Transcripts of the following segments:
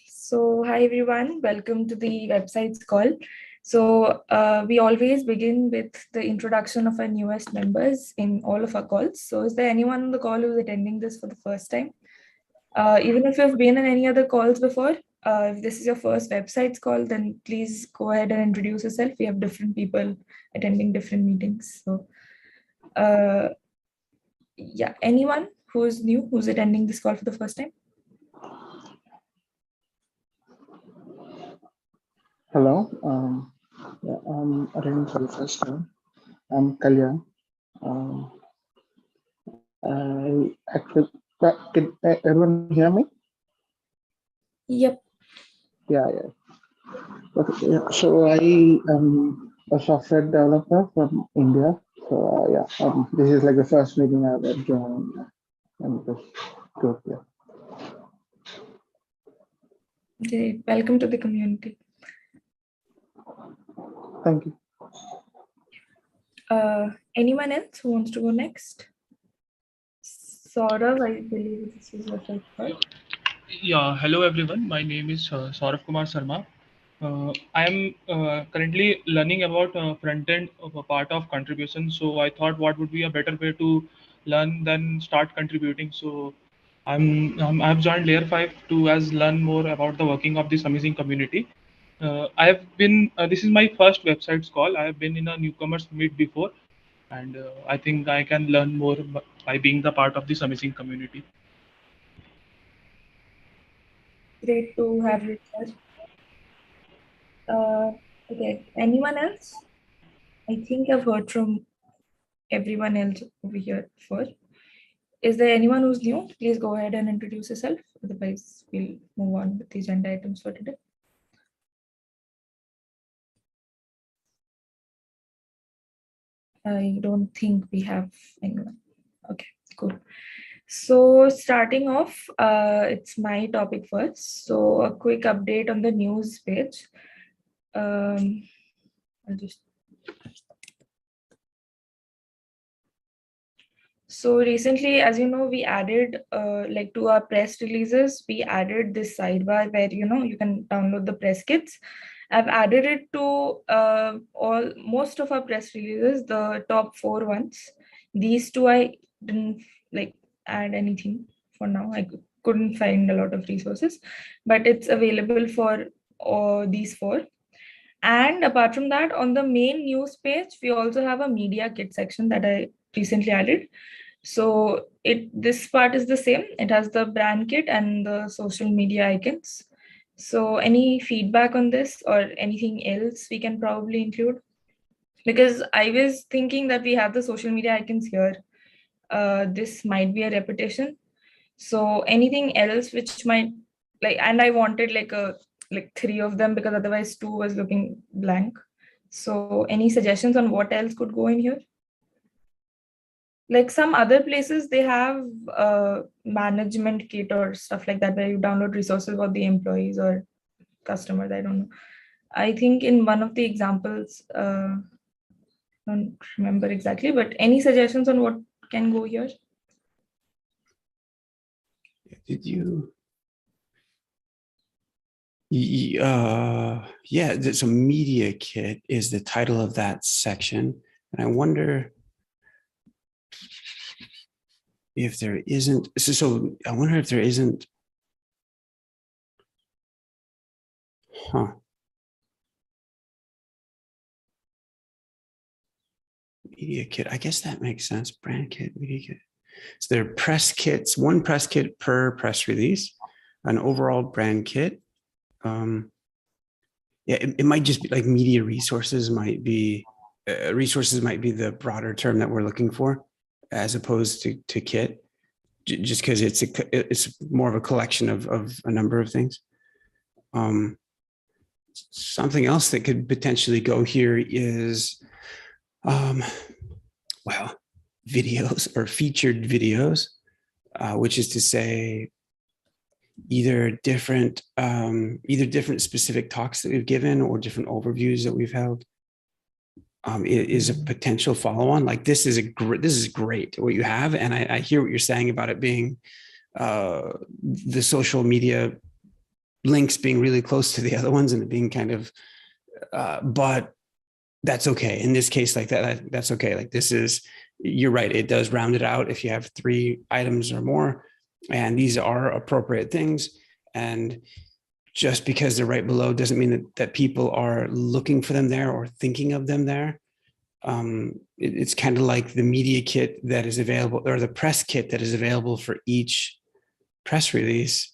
So, hi everyone, welcome to the website's call. We always begin with the introduction of our newest members in all of our calls. So, is there anyone on the call who's attending this for the first time? Even if you've been in any other calls before, if this is your first website's call, then please go ahead and introduce yourself. We have different people attending different meetings. Uh, yeah, anyone who's new, who's attending this call for the first time? Hello, I'm attending for the first time. I'm Kalyan. I actually, can everyone hear me? Yep. Yeah. Okay, yeah. So I am a software developer from India. So this is like the first meeting I've ever joined in this group. Yeah. Okay, welcome to the community. Thank you. Anyone else who wants to go next? Saurav, I believe this is your first call. Yeah, hello everyone. My name is Saurav Kumar Sharma. I am currently learning about front end of a part of contribution. So I thought, what would be a better way to learn than start contributing? So I've joined Layer 5 to as learn more about the working of this amazing community. I have been This is my first website's call. I have been in a newcomers meet before, and I think I can learn more by being the part of this amazing community. Great to have you here. Okay, anyone else? I think I've heard from everyone else over here before. Is there anyone who's new? Please go ahead and introduce yourself. Otherwise, we'll move on with the agenda items for today. I don't think we have anyone. Okay, cool. So starting off, it's my topic first. So a quick update on the news page. I'll just. So recently, as you know, we added like to our press releases, we added this sidebar where you can download the press kits. I've added it to most of our press releases, the top 4 ones. These two I didn't like add anything for now. I couldn't find a lot of resources, but it's available for these 4. And apart from that, on the main news page, we also have a media kit section that I recently added. So this part is the same. It has the brand kit and the social media icons. So any feedback on this or anything else we can probably include? Because I was thinking that we have the social media icons here. This might be a repetition. So anything else which might and I wanted like 3 of them because otherwise 2 was looking blank. So any suggestions on what else could go in here? Like some other places, they have management kit or stuff like that where you download resources for the employees or customers. I don't know. I think in one of the examples, I don't remember exactly, but any suggestions on what can go here? Did you? Yeah, so media kit is the title of that section. And I wonder if there isn't, so I wonder if there isn't, media kit, I guess that makes sense. Brand kit, media kit. So there are press kits, 1 press kit per press release, an overall brand kit. Yeah, it might just be like media resources might be the broader term that we're looking for, as opposed to kit, just because it's more of a collection of a number of things. Something else that could potentially go here is, videos or featured videos, which is to say, either different specific talks that we've given or different overviews that we've held. Is a potential follow-on. Like this is great what you have, and I hear what you're saying about it being the social media links being really close to the other ones and it being kind of, but that's okay. In this case, like that's okay. Like this is, you're right. It does round it out if you have 3 items or more, and these are appropriate things. And just because they're right below doesn't mean that people are looking for them there or thinking of them there. It's kind of like the media kit that is available, or the press kit that is available for each press release.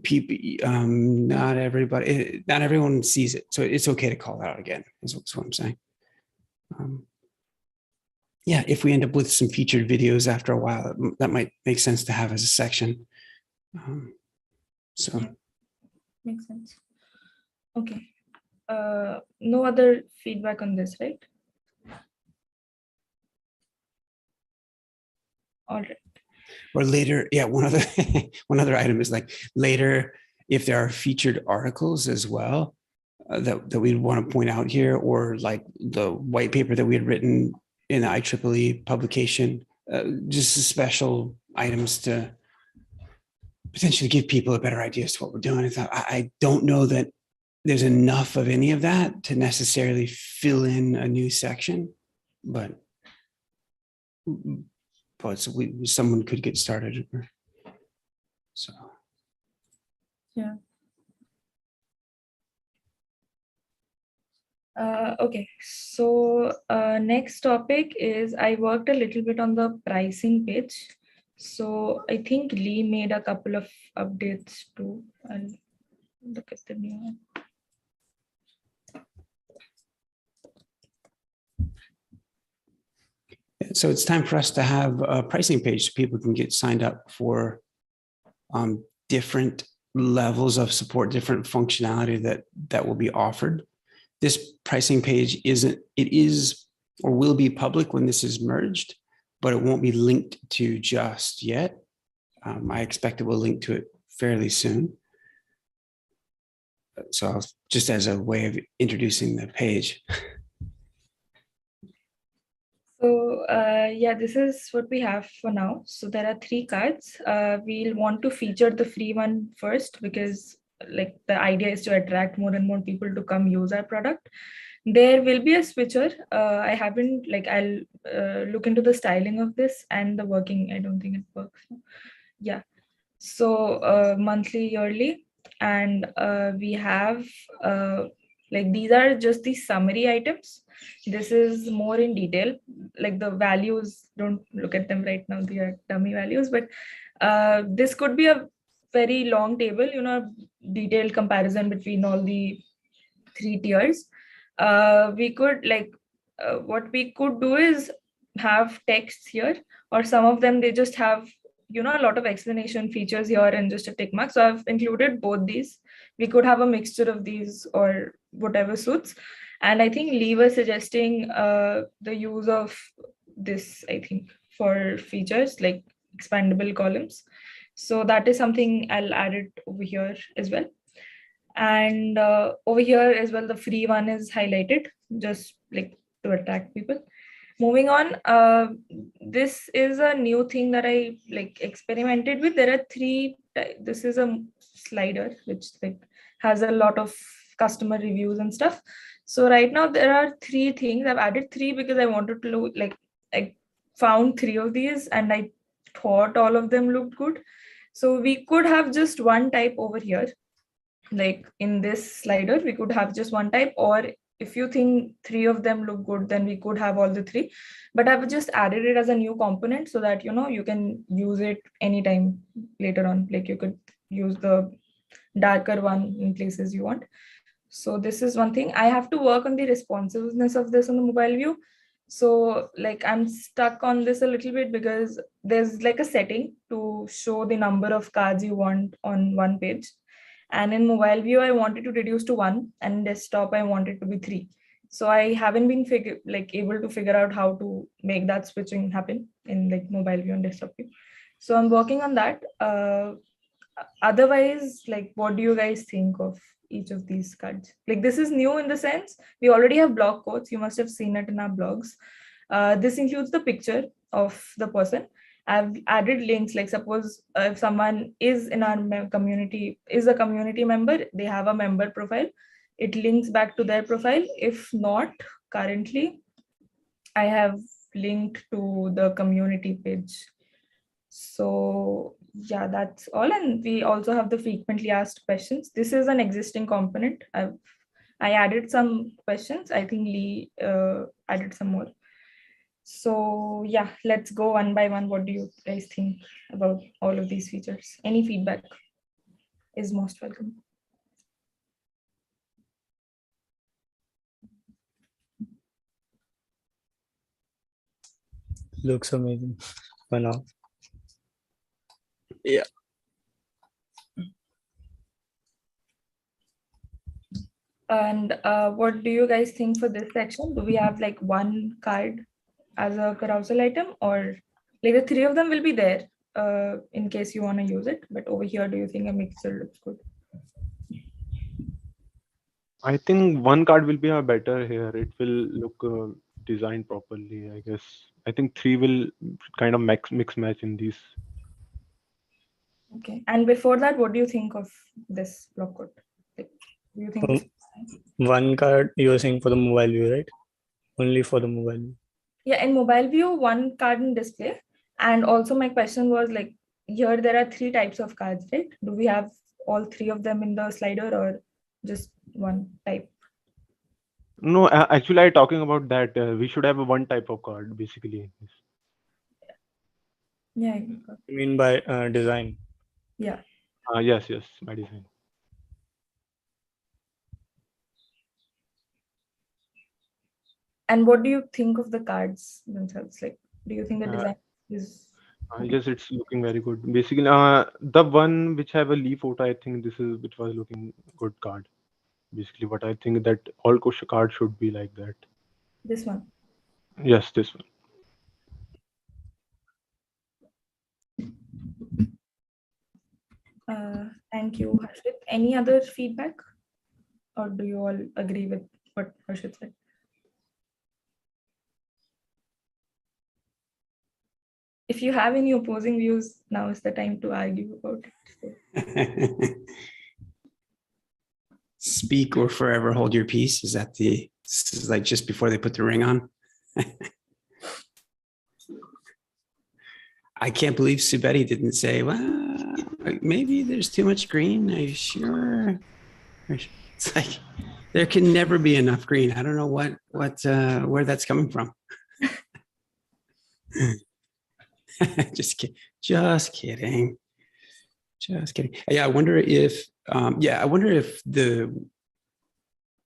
People, not everyone sees it, so it's okay to call that out again. Is what I'm saying. Yeah, if we end up with some featured videos after a while, that might make sense to have as a section. So yeah, makes sense. Okay. No other feedback on this, right? All right. or later, yeah, one other item is like later, if there are featured articles as well, that we'd want to point out here, or like the white paper that we had written in the IEEE publication, just special items to potentially give people a better idea as to what we're doing. I don't know that there's enough of any of that to necessarily fill in a new section, but so someone could get started. So Yeah. Okay, so next topic is I worked a little bit on the pricing page. So I think Lee made a couple of updates too. I'll look at the new one. So it's time for us to have a pricing page so people can get signed up for different levels of support, different functionality that will be offered. This pricing page is or will be public when this is merged, but it won't be linked to just yet. I expect it will link to it fairly soon. So just as a way of introducing the page. So yeah, this is what we have for now. So there are 3 cards. We'll want to feature the free one first because like the idea is to attract more and more people to come use our product. There will be a switcher. I haven't I'll look into the styling of this and the working. I don't think it works. Yeah. So monthly, yearly, and we have these are just the summary items. This is more in detail, like the values, don't look at them right now, they are dummy values, but this could be a very long table, detailed comparison between all the 3 tiers. We could what we could do is have texts here, or some of them they just have a lot of explanation features here and just a tick mark. So I've included both these. We could have a mixture of these or whatever suits. And I think Lee was suggesting the use of this, I think, for features like expandable columns. So that is something I'll add it over here as well. And over here as well, the free one is highlighted just like to attract people. Moving on, this is a new thing that I experimented with. There are 3, this is a slider which has a lot of customer reviews and stuff. So right now there are 3 things. I've added 3 because I wanted to look I found 3 of these and I thought all of them looked good. So we could have just one type over here. Like in this slider, we could have just one type, or if you think 3 of them look good, then we could have all the 3. But I've just added it as a new component so that you can use it anytime later on. Like you could use the darker one in places you want. So this is one thing. I have to work on the responsiveness of this on the mobile view. So I'm stuck on this a little bit because there's a setting to show the number of cards you want on one page. And in mobile view, I wanted to reduce to 1, and desktop, I wanted to be 3. So I haven't been able to figure out how to make that switching happen in mobile view and desktop view. So I'm working on that. Otherwise, what do you guys think of each of these cards? This is new in the sense we already have blog quotes. You must have seen it in our blogs. This includes the picture of the person. I've added links, like suppose if someone is in our community, is a community member, they have a member profile, it links back to their profile. If not, currently, I have linked to the community page. So yeah, that's all. And we also have the frequently asked questions. This is an existing component. I added some questions. I think Lee added some more. So yeah, let's go one by one. What do you guys think about all of these features? Any feedback is most welcome. Looks amazing for now. Yeah. And what do you guys think for this section? Do we have like one card as a carousel item, or like the three of them will be there in case you want to use it? But over here, do you think a mixer looks good? I think one card will be better here. It will look designed properly, I guess. I think three will kind of mix match in these. Okay. And before that, what do you think of this block code? Like, do you think it's One card you're saying for the mobile view, right? Only for the mobile view. yeah, in mobile view, one card in display. And also my question was like, here there are three types of cards, right? Do we have all three of them in the slider or just one type? No, actually, I'm talking about that. We should have a one type of card, basically. Yeah. You mean by design? Yeah. Yes, by design. And what do you think of the cards themselves? Like, do you think the design is Yes, it's looking very good. Basically, the one which have a leaf photo, I think it was looking good card. Basically, what I think that all cards should be like that. this one? Yes, this one. Thank you, Harshit. Any other feedback? Or do you all agree with what Harshit said? If you have any opposing views, now is the time to argue about it. Speak or forever hold your peace. Is that this is like just before they put the ring on? I can't believe Subedi didn't say, well, maybe there's too much green. Are you sure? It's like there can never be enough green. I don't know where that's coming from. Just kidding. Just kidding. Yeah, I wonder if the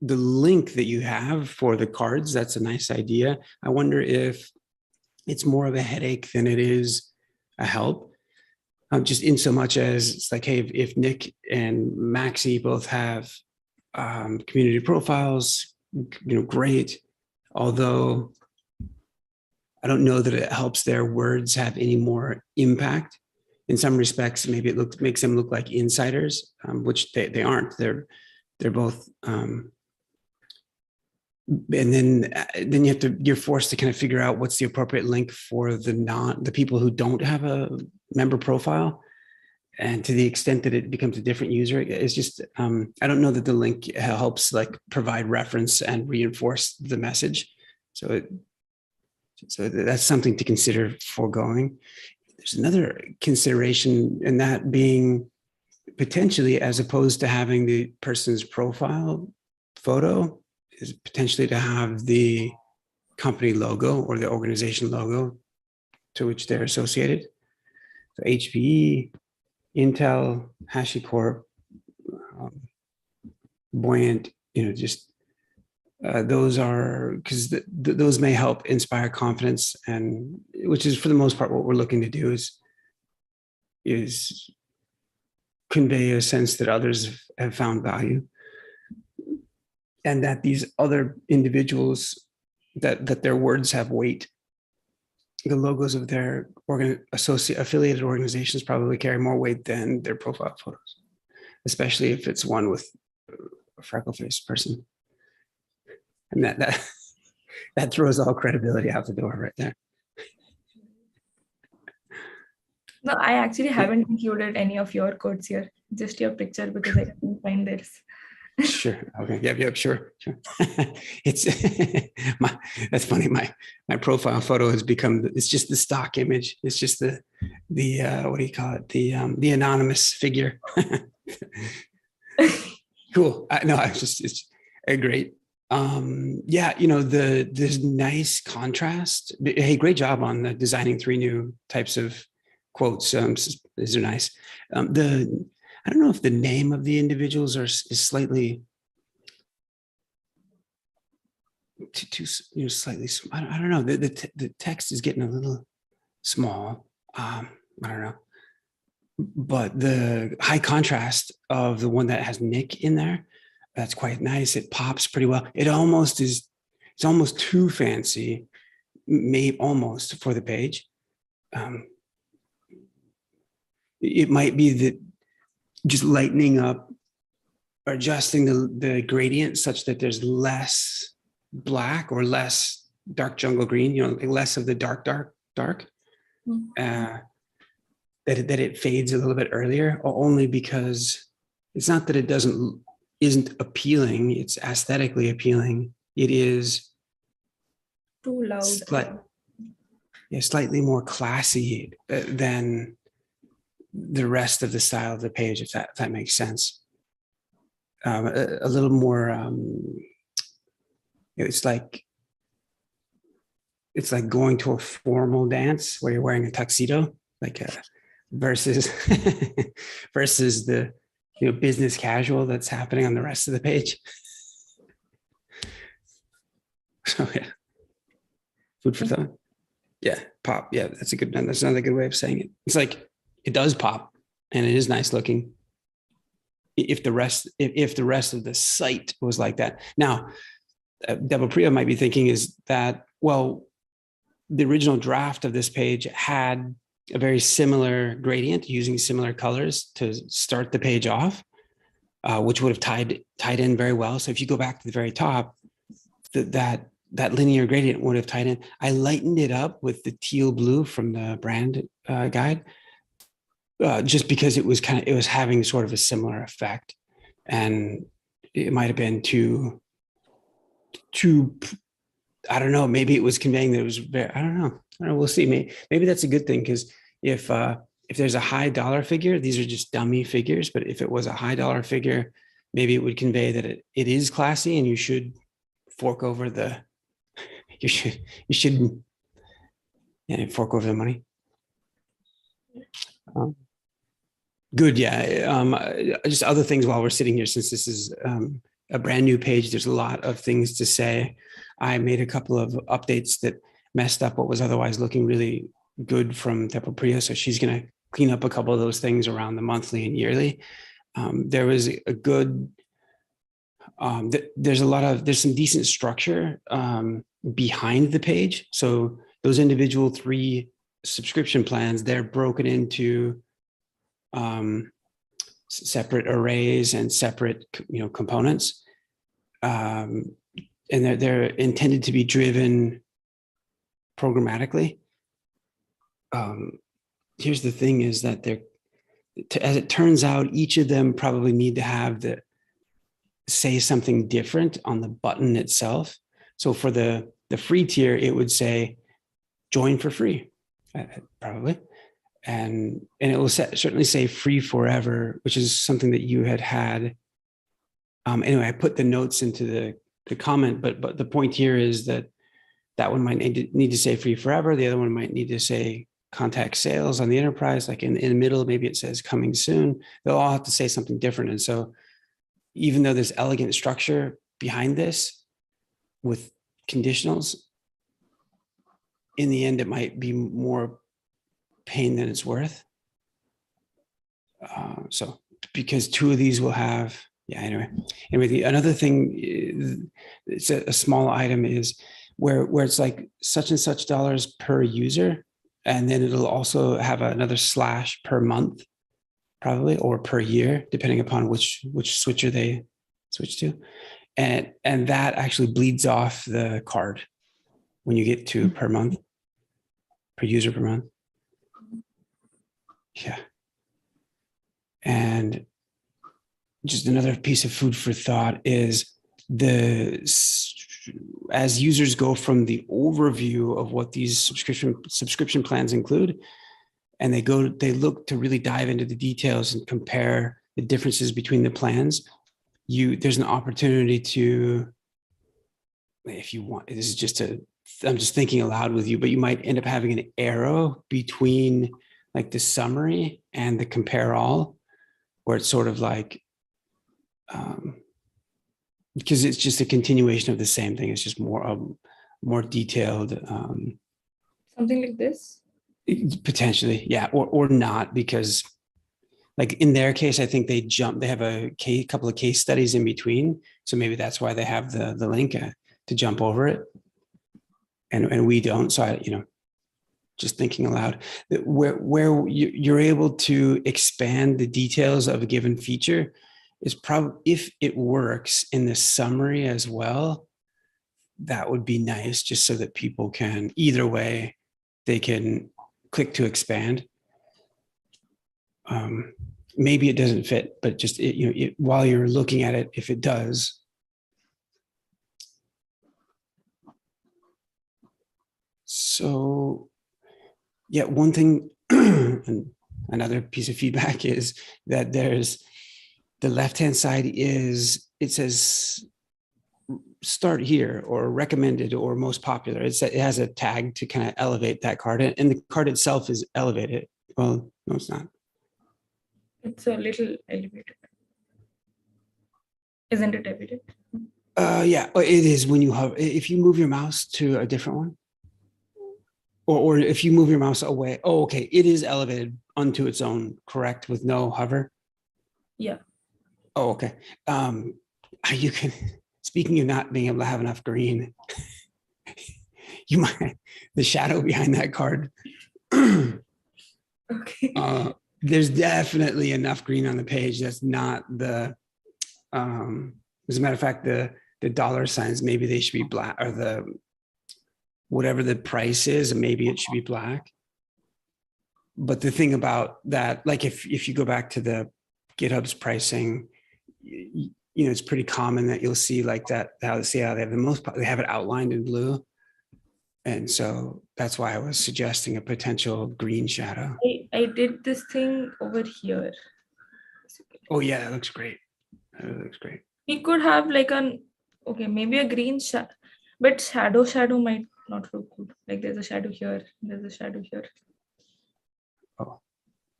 link that you have for the cards, that's a nice idea. I wonder if it's more of a headache than it is a help. Just in so much as it's like, hey, if Nick and Maxi both have community profiles, great. Although I don't know that it helps their words have any more impact. In some respects, maybe it makes them look like insiders, which they aren't. They're both. And then you're forced to kind of figure out what's the appropriate link for the people who don't have a member profile. And to the extent that it becomes a different user, it's just, I don't know that the link helps like provide reference and reinforce the message. So that's something to consider foregoing. There's another consideration, and that being potentially, as opposed to having the person's profile photo, is potentially to have the company logo or the organization logo to which they're associated. So HPE, Intel, HashiCorp, Buoyant, just those are, because those may help inspire confidence, and which is for the most part what we're looking to do is convey a sense that others have found value, and that these other individuals, that their words have weight. The logos of their affiliated organizations probably carry more weight than their profile photos, especially if it's one with a freckle-faced person. And that throws all credibility out the door right there. No, I actually haven't included any of your codes here, just your picture because I couldn't find this. Sure. Okay. Yep. Sure. It's that's funny. My profile photo has become, it's just the stock image. It's just the what do you call it? The anonymous figure. Cool. No, it's a great. Yeah, there's nice contrast. Hey, great job on designing 3 new types of quotes. These are nice. I don't know if the name of the individuals is slightly too slightly. I don't know. The text is getting a little small. I don't know, but the high contrast of the one that has Nick in there, that's quite nice. It pops pretty well. It's almost too fancy, maybe almost for the page. It might be that just lightening up or adjusting the gradient such that there's less black or less dark jungle green, less of the dark. That it fades a little bit earlier, only because it's not that it isn't appealing. It's aesthetically appealing. It is Too loud. Slightly more classy than the rest of the style of the page, if that makes sense. A little more. It's like going to a formal dance where you're wearing a tuxedo, versus the business casual that's happening on the rest of the page. So yeah, food for thought. Yeah, pop. Yeah, that's another good way of saying it. It's like it does pop, and it is nice looking. If the rest of the site was like that, now Devapriya might be thinking is that, well, the original draft of this page had a very similar gradient using similar colors to start the page off, which would have tied in very well. So if you go back to the very top, that linear gradient would have tied in. I lightened it up with the teal blue from the brand guide, just because it was having sort of a similar effect, and it might have been too. I don't know. Maybe it was conveying that it was very. I don't know. We'll see. Maybe that's a good thing, because if there's a high dollar figure, these are just dummy figures. But if it was a high dollar figure, maybe it would convey that it is classy, and you should fork over the. You should fork over the money. Good. Yeah. Just other things while we're sitting here, since this is a brand new page, there's a lot of things to say. I made a couple of updates that messed up what was otherwise looking really good from Devapriya. So she's going to clean up a couple of those things around the monthly and yearly. There was a good, there's some decent structure behind the page. So those individual 3 subscription plans, they're broken into separate arrays and separate components, and they're intended to be driven programmatically. Here's the thing: is that as it turns out, each of them probably need to have say something different on the button itself. So for the free tier, it would say "join for free," probably. And it will certainly say free forever, which is something that you had. Anyway, I put the notes into the comment, but the point here is that one might need to say free forever. The other one might need to say contact sales on the enterprise. Like in the middle, maybe it says coming soon. They'll all have to say something different. And so even though there's elegant structure behind this with conditionals, in the end, it might be more pain than it's worth. So because 2 of these will have, anyway, another thing, it's a small item, is where it's like such and such dollars per user, and then it'll also have another slash per month, probably, or per year, depending upon which switcher they switch to, and that actually bleeds off the card when you get to per month, per user per month. Yeah. And just another piece of food for thought is as users go from the overview of what these subscription plans include, and they look to really dive into the details and compare the differences between the plans, there's an opportunity to, if you want, this is just I'm just thinking aloud with you, but you might end up having an arrow between like the summary and the compare all, where it's sort of like, because it's just a continuation of the same thing. It's just more detailed. Something like this? Potentially, yeah, or not, because like in their case, I think they have a couple of case studies in between. So maybe that's why they have the link to jump over it. And we don't. So just thinking aloud, where you're able to expand the details of a given feature is probably, if it works in the summary as well, that would be nice, just so that people can, either way, they can click to expand. Maybe it doesn't fit, but just while you're looking at it, if it does. So yeah, one thing, and another piece of feedback is that there's the left-hand side it says start here or recommended or most popular. It has a tag to kind of elevate that card, and the card itself is elevated. Well, no, it's not. It's a little elevated. Isn't it elevated? Yeah, it is when you hover. If you move your mouse to a different one, or if you move your mouse away. Oh, okay. It is elevated unto its own, correct, with no hover? Yeah. Oh, okay. You can, speaking of not being able to have enough green, you might, the shadow behind that card. Okay. There's definitely enough green on the page. That's not the, as a matter of fact, the dollar signs, maybe they should be black, or whatever the price is, maybe it should be black. But the thing about that, like if you go back to the GitHub's pricing, it's pretty common that you'll see like that, how they have they have it outlined in blue. And so that's why I was suggesting a potential green shadow. I did this thing over here. Oh yeah, that looks great. That looks great. We could have like maybe a green shadow, but shadow might not look good. Like there's a shadow here, there's a shadow here. Oh,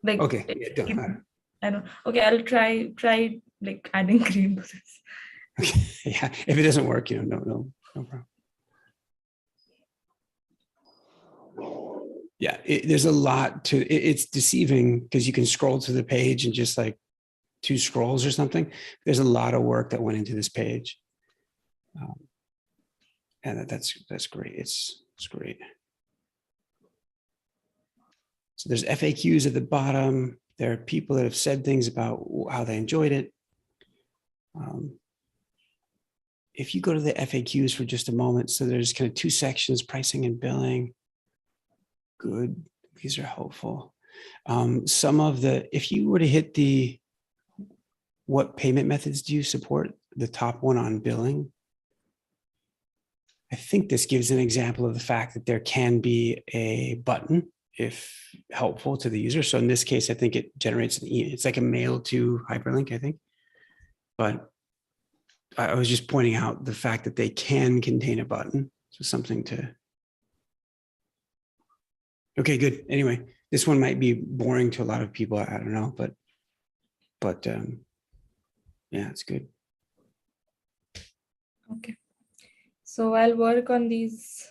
like okay. Yeah, I don't. Okay, I'll try like adding green to this. okay. Yeah, if it doesn't work, no problem. Yeah, there's a lot to it. It's deceiving because you can scroll to the page and just like 2 scrolls or something. There's a lot of work that went into this page, and that's great. It's great. So there's FAQs at the bottom. There are people that have said things about how they enjoyed it. If you go to the FAQs for just a moment, so there's kind of 2 sections, pricing and billing. Good, these are helpful. If you were to hit what payment methods do you support? The top one on billing. I think this gives an example of the fact that there can be a button if helpful to the user. So in this case, I think it generates it's like a mail to hyperlink, I think. But I was just pointing out the fact that they can contain a button. So something to. Okay, good. Anyway, this one might be boring to a lot of people. I don't know, but yeah, it's good. Okay. So I'll work on these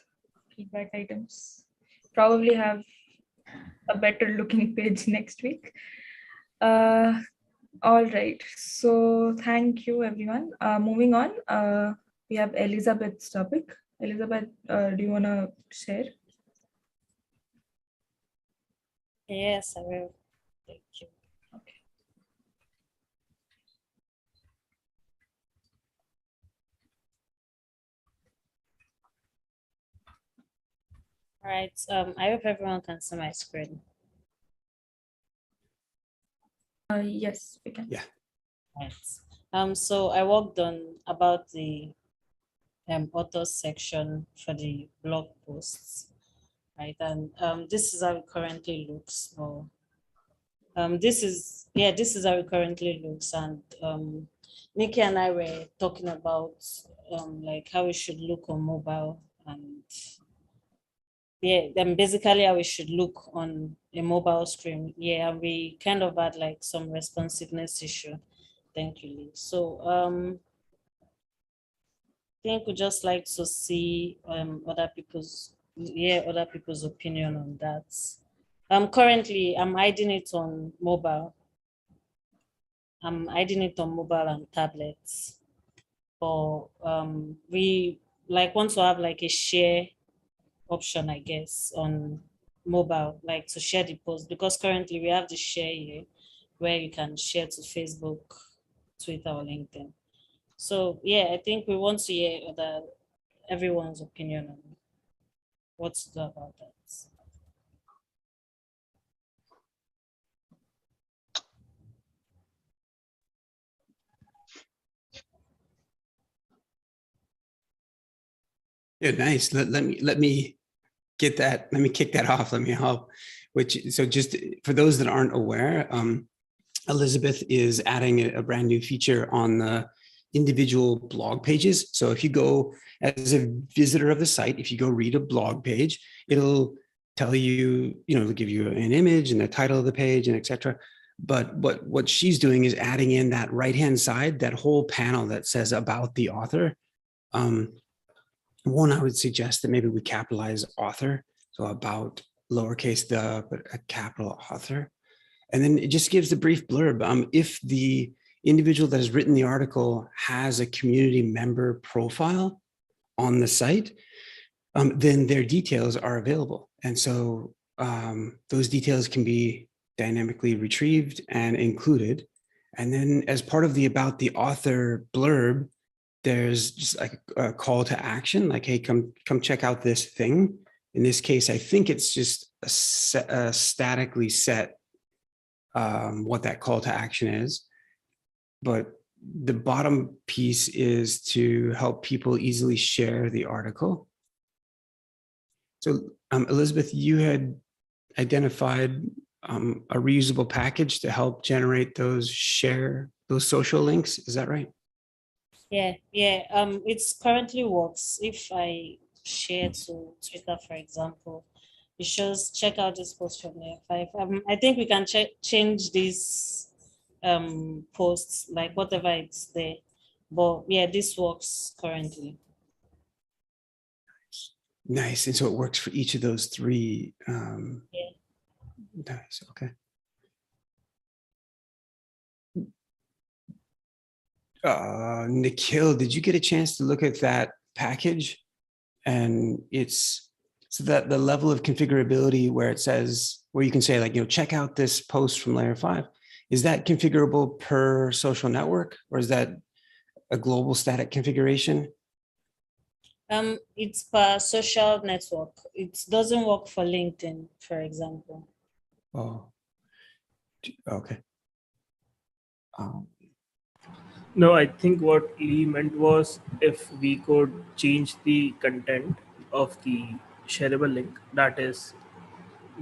feedback items. Probably have a better looking page next week. All right. So thank you, everyone. Moving on, we have Elizabeth's topic. Elizabeth, do you want to share? Yes, I will. Thank you. Okay. All right. I hope everyone can see my screen. Yes, we can. Yeah. Right. So I worked on about the authors section for the blog posts, right? And this is how it currently looks. Or this is how it currently looks. And Nikki and I were talking about like how it should look on mobile, and then basically how it should look on a mobile screen. Yeah, and we kind of had like some responsiveness issue. Thank you, Lee. So I think we just like to see other people's opinion on that. Currently I'm hiding it on mobile. I'm hiding it on mobile and tablets. But we like want to have like a share option, I guess, on mobile, like to share the post, because currently we have the share here where you can share to Facebook, Twitter, or LinkedIn. So yeah, I think we want to hear everyone's opinion on what to do about that. Yeah, nice. Let me get that. Let me kick that off. Let me help. So just for those that aren't aware, Elizabeth is adding a brand new feature on the individual blog pages. So if you go as a visitor of the site, if you go read a blog page, it'll tell you, it'll give you an image and the title of the page and etc. But what she's doing is adding in that right-hand side, that whole panel that says about the author. One, I would suggest that maybe we capitalize author, so about lowercase the, but a capital author. And then it just gives the brief blurb. If the individual that has written the article has a community member profile on the site, then their details are available. And so those details can be dynamically retrieved and included. And then as part of the about the author blurb, there's just like a call to action, like, hey, come check out this thing. In this case, I think it's just a statically set what that call to action is. But the bottom piece is to help people easily share the article. So Elizabeth, you had identified a reusable package to help generate those social links. Is that right? Yeah. It's currently works. If I share to Twitter, for example, it shows check out this post from Layer 5. I think we can change these posts, like whatever it's there. But yeah, this works currently. Nice. And so it works for each of those three. Yeah. Nice. Okay. Nikhil, did you get a chance to look at that package? And it's so that the level of configurability where it says, where you can say like, check out this post from layer 5. Is that configurable per social network, or is that a global static configuration? It's per social network. It doesn't work for LinkedIn, for example. Oh, okay. No, I think what Lee meant was if we could change the content of the shareable link, that is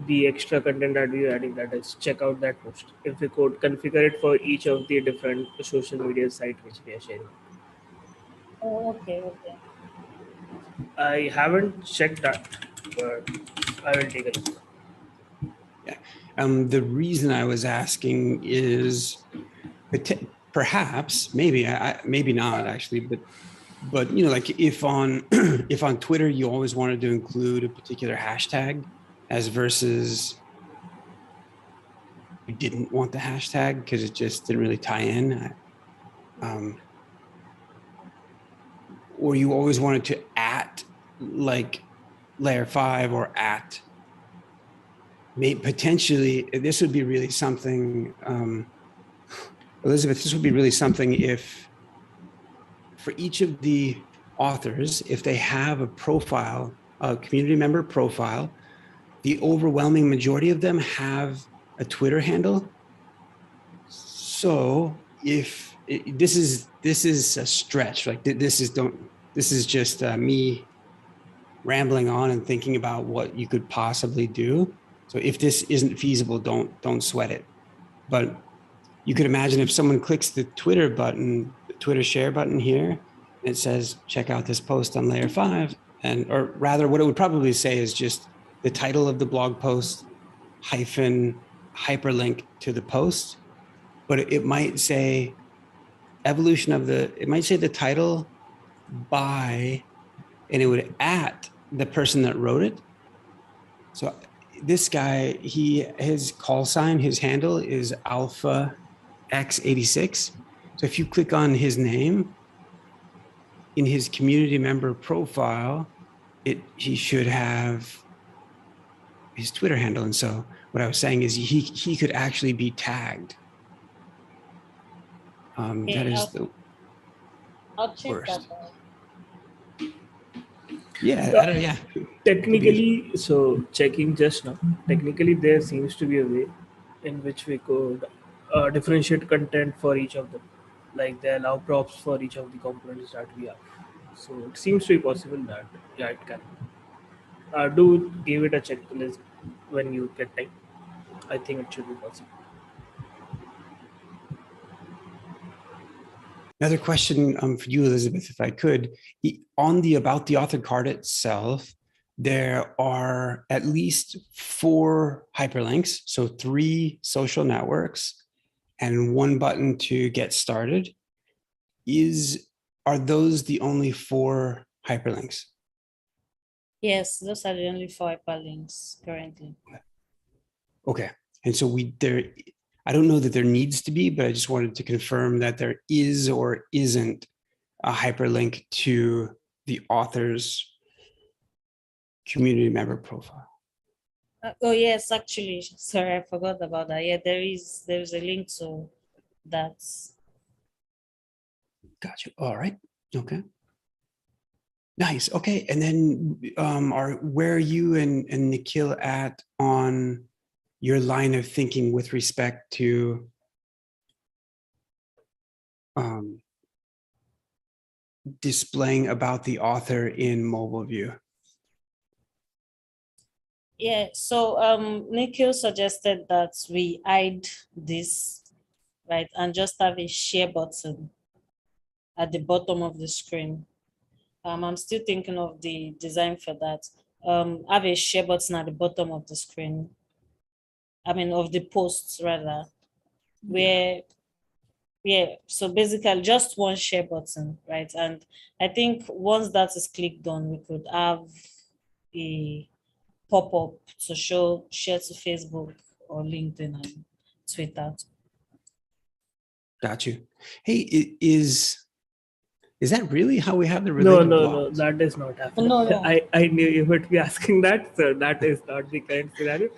the extra content that we are adding, that is check out that post. If we could configure it for each of the different social media site which we are sharing. Oh, okay. I haven't checked that, but I will take a look. Yeah. The reason I was asking is perhaps, maybe, maybe not actually, but like if on if on Twitter you always wanted to include a particular hashtag as versus you didn't want the hashtag because it just didn't really tie in, or you always wanted to at like layer 5 or at potentially, this would be really something, Elizabeth, this would be really something if for each of the authors, if they have a profile, a community member profile, the overwhelming majority of them have a Twitter handle. So if this is a stretch, like this is just me rambling on and thinking about what you could possibly do. So if this isn't feasible, don't sweat it. But you could imagine if someone clicks the Twitter button, the Twitter share button here, it says, check out this post on layer 5. And, or rather what it would probably say is just the title of the blog post hyphen hyperlink to the post. But it might say it might say the title by, and it would at the person that wrote it. So this guy, his call sign, his handle is Alpha X86. So if you click on his name in his community member profile, he should have his Twitter handle. And so what I was saying is he could actually be tagged. That is the I'll check worst. that out. Yeah. Technically, so checking just now, technically there seems to be a way in which we could differentiate content for each of them. Like they allow props for each of the components that we have. So it seems to be possible that, yeah, it can. Do give it a checklist when you get time. I think it should be possible. Another question for you, Elizabeth, if I could. On the About the Author card itself, there are at least 4 hyperlinks, so 3 social networks and 1 button to get started. Are those the only 4 hyperlinks? Yes, those are the only 4 hyperlinks currently. Okay, and so I don't know that there needs to be, but I just wanted to confirm that there is or isn't a hyperlink to the author's community member profile. Oh yes, actually, sorry, I forgot about that. Yeah, there's a link to that. Gotcha. All right. Okay. Nice. Okay. And then where are you and Nikhil at on your line of thinking with respect to displaying about the author in mobile view? Yeah, so Nikhil suggested that we hide this, right, and just have a share button at the bottom of the screen. I'm still thinking of the design for that. Have a share button at the bottom of the screen. I mean, of the posts rather, where, yeah, so basically just one share button, right? And I think once that is clicked on, we could have a pop-up to share to Facebook or LinkedIn and Twitter. Got you. Hey, is that really how we have the related No, blogs? that is not happening. No. I knew you would be asking that, so that is not the current scenario.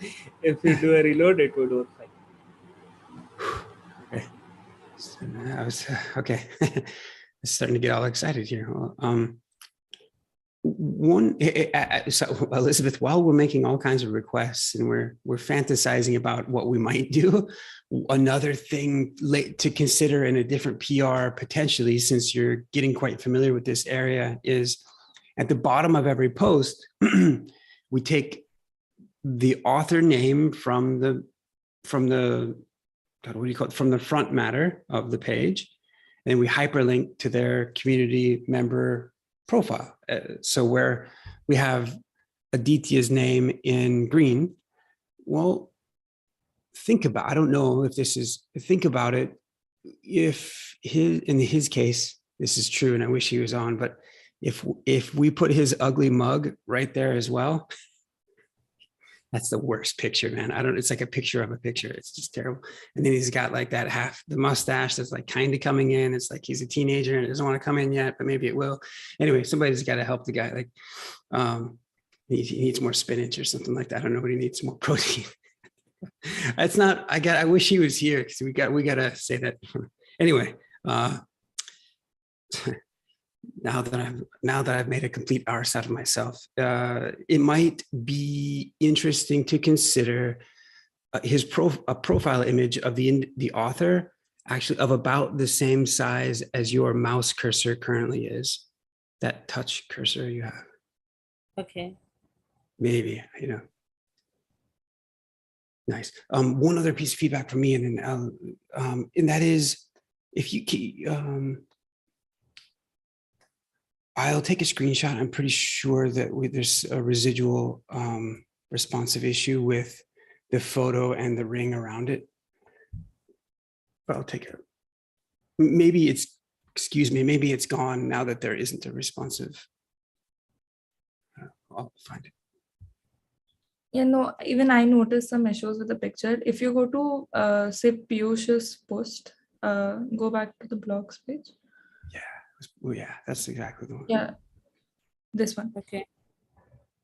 If you do a reload, it would work fine. Okay. I was okay. It's starting to get all excited here. So Elizabeth, while we're making all kinds of requests and we're fantasizing about what we might do, another thing to consider in a different PR potentially, since you're getting quite familiar with this area, is at the bottom of every post, we take the author name from the God, what do you call it? From the front matter of the page, and we hyperlink to their community member profile. So where we have Aditya's name in green, well, I don't know if think about it. If in his case, this is true, and I wish he was on, but if we put his ugly mug right there as well, that's the worst picture, man. It's like a picture of a picture. It's just terrible. And then he's got like that the mustache that's like kind of coming in. It's like he's a teenager and it doesn't want to come in yet, but maybe it will. Anyway, somebody's got to help the guy. Like he needs more spinach or something like that. I don't know, but he needs more protein. It's not, I wish he was here because we got to say that. Anyway, now that I've made a complete arse out of myself, it might be interesting to consider a profile image of the author actually of about the same size as your mouse cursor currently is, that touch cursor you have. Okay. Maybe, nice. One other piece of feedback from me, and then and that is, if you I'll take a screenshot. I'm pretty sure that there's a residual responsive issue with the photo and the ring around it. But I'll take it. Maybe maybe it's gone now that there isn't a responsive. I'll find it. Yeah, no, even I noticed some issues with the picture. If you go to say Piyush's post, go back to the blogs page. Yeah, that's exactly the one. Yeah, this one. Okay.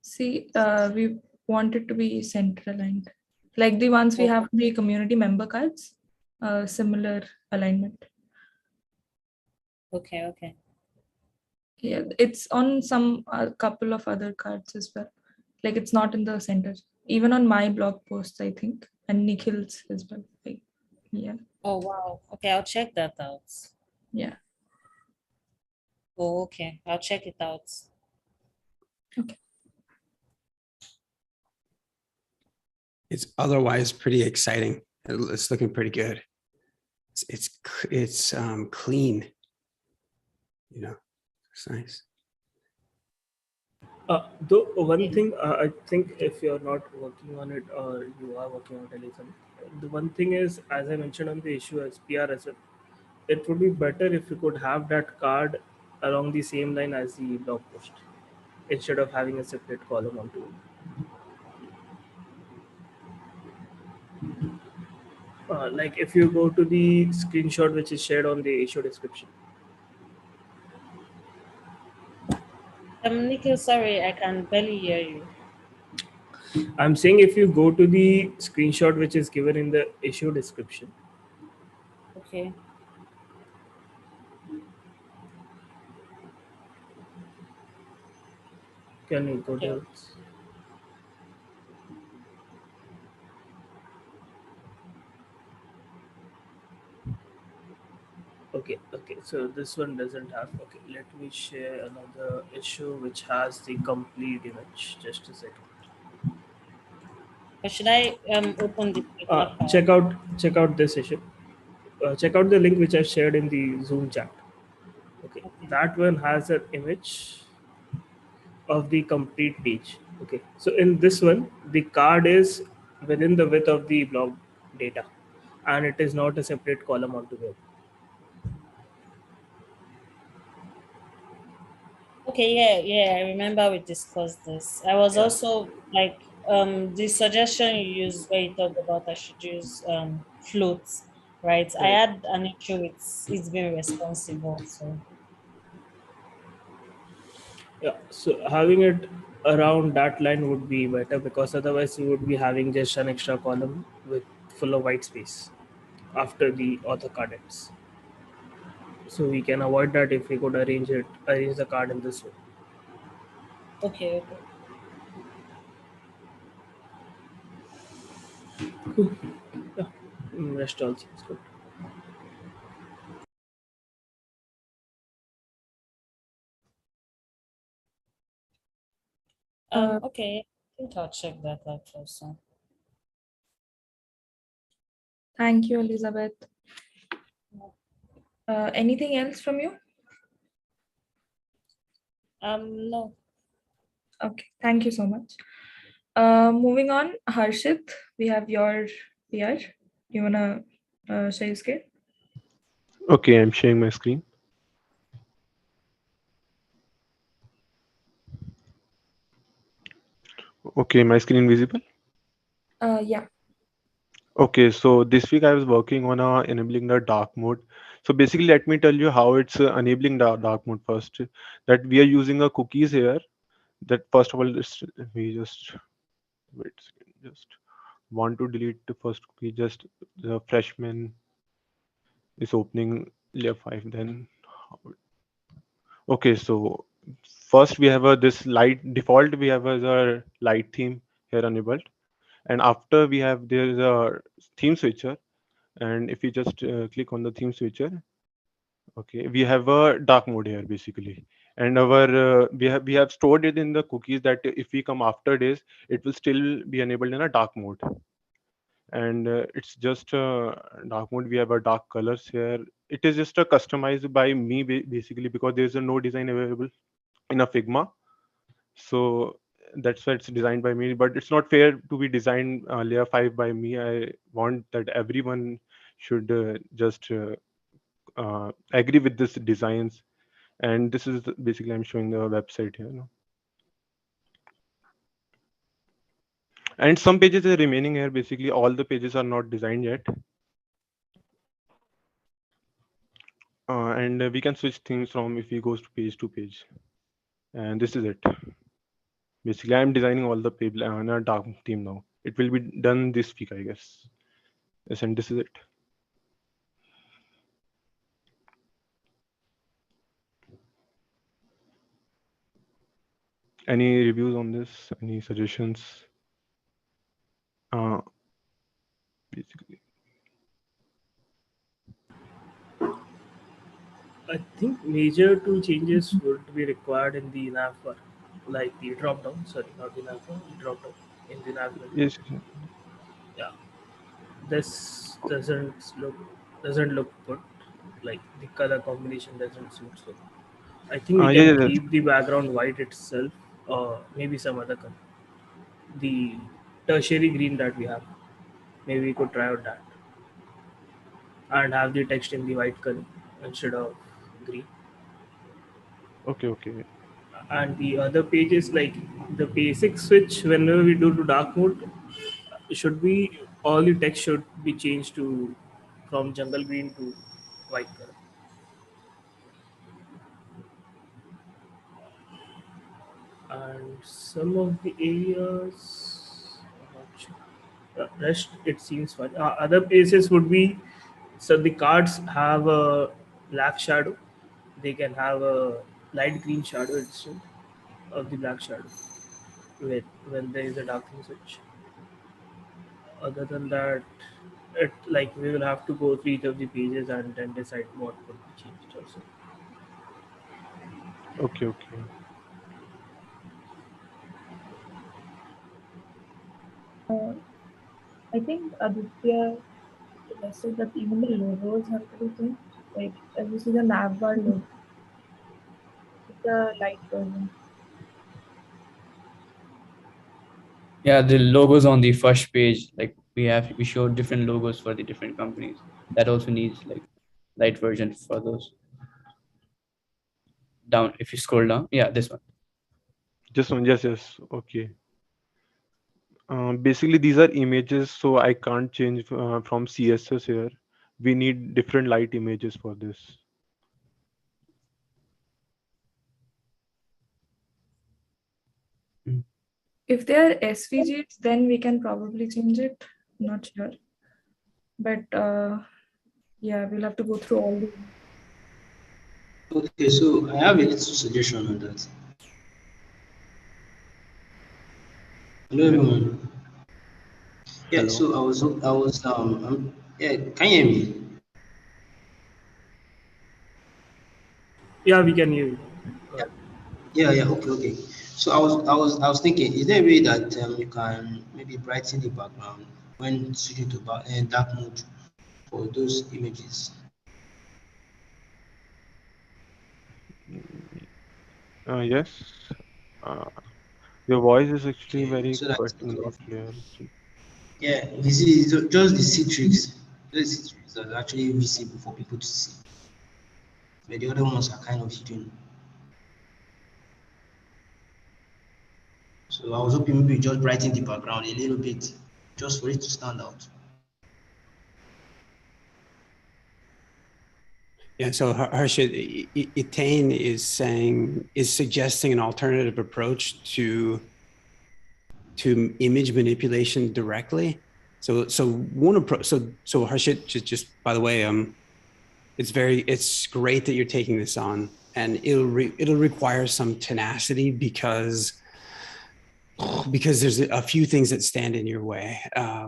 See, we want it to be center aligned, like the ones we have the community member cards, similar alignment. Okay. Okay. Yeah, it's on some couple of other cards as well. Like it's not in the center. Even on my blog posts, I think, and Nikhil's as well. Like, yeah, Oh wow. Okay, I'll check that out. yeah. Oh, okay. I'll check it out. Okay. It's otherwise pretty exciting. It's looking pretty good. It's clean. It's nice. Though one thing, I think if you're not working on it or you are working on it, Elizabeth, the one thing is, as I mentioned on the issue as PRSF, it would be better if you could have that card along the same line as the blog post instead of having a separate column onto it. Like if you go to the screenshot which is shared on the issue description. Nikhil, sorry, I can barely hear you. I'm saying if you go to the screenshot which is given in the issue description. Okay. Can you go Okay. there? Okay, so this one doesn't have. Okay, let me share another issue which has the complete image. Just a second. But should I open the paper file? Check out this issue. Check out the link which I shared in the Zoom chat. Okay, Okay. that one has an image of the complete page. Okay, so in this one, the card is within the width of the blog data, and it is not a separate column altogether. Okay, yeah, I remember we discussed this. I was Yeah. also like the suggestion you used where you talked about I should use floats, right? I Correct. had an issue with it's being responsible, so Yeah, so having it around that line would be better because otherwise you would be having just an extra column with full of white space after the author card ends. So we can avoid that if we could arrange the card in this way. okay. Yeah, rest all seems good. Okay. I think I'll check that out also. Thank you, Elizabeth. Anything else from you? No. Okay, thank you so much. Moving on, Harshit, we have your PR. You wanna share your screen? Okay, I'm sharing my screen. Okay, my screen visible? Yeah. Okay, so this week I was working on enabling the dark mode. So basically, let me tell you how it's enabling the dark mode first. That we are using a cookies here. That first of all, we just wait a second, just want to delete the first cookie. Just the freshman is opening layer 5. Then okay, so first we have a this light default. We have as a light theme here enabled, and after we have there is a theme switcher And if you just click on the theme switcher, okay, we have a dark mode here basically. And our we have stored it in the cookies that if we come after this, it will still be enabled in a dark mode. And it's just dark mode. We have a dark colors here. It is just a customized by me basically, because there's a no design available in a Figma. So that's why it's designed by me, but it's not fair to be designed layer 5 by me. I want that everyone should just agree with this designs. And this is basically I'm showing the website here, no? And some pages are remaining here. Basically all the pages are not designed yet. And we can switch things from if we goes to page. And this is it. Basically I'm designing all the page on a dark theme now. It will be done this week, I guess. Yes, and this is it. Any reviews on this? Any suggestions? Basically. I think major two changes would be required in the nav bar, like the drop down. Sorry, not the nav bar, the drop down in the nav menu. Yes. Yeah, this doesn't look good. Like the color combination doesn't suit so. I think we Yeah, can yeah, yes. keep the background white itself, or maybe some other color. The tertiary green that we have, maybe we could try out that and have the text in the white color instead of green. Okay, okay. And the other pages, like the basic switch, whenever we do to dark mode, should be all the text should be changed to from jungle green to white color. And some of the areas, I'm not sure. Rest it seems fine. Other places would be, so the cards have a black shadow. They can have a light green shadow instead of the black shadow when there is a darkening switch. Other than that, it like we will have to go through each of the pages and then decide what could be changed also. Okay, okay. Uh, I think Aditya suggested that even the logos have to be changed. Like, as you see the nav bar logo, it's the light version. Yeah, the logos on the first page, like we show different logos for the different companies. That also needs like light version for those. Down, if you scroll down, yeah, this one. Just one, yes, yes. Okay. Basically, these are images, so I can't change from CSS here. We need different light images for this. If they are SVGs, then we can probably change it. Not sure. But yeah, we'll have to go through all the. Okay, so I have a little suggestion on that. Hello, everyone. Yeah, Hello. so yeah, can you hear me? Yeah, we can hear you. Yeah, yeah, okay. So I was thinking, is there a way that you can maybe brighten the background when switching to dark mode for those images? Yes. Uh, your voice is actually Okay, very so that quite not clear. yeah, this is just the citrix. Those citrix are actually visible for people to see, but the other ones are kind of hidden. So I was hoping maybe just brighten the background a little bit, just for it to stand out. Yeah, so Harshit, Etain is suggesting an alternative approach to image manipulation directly. So one approach. So Harshit, just by the way, it's great that you're taking this on, and it'll require some tenacity because because there's a few things that stand in your way,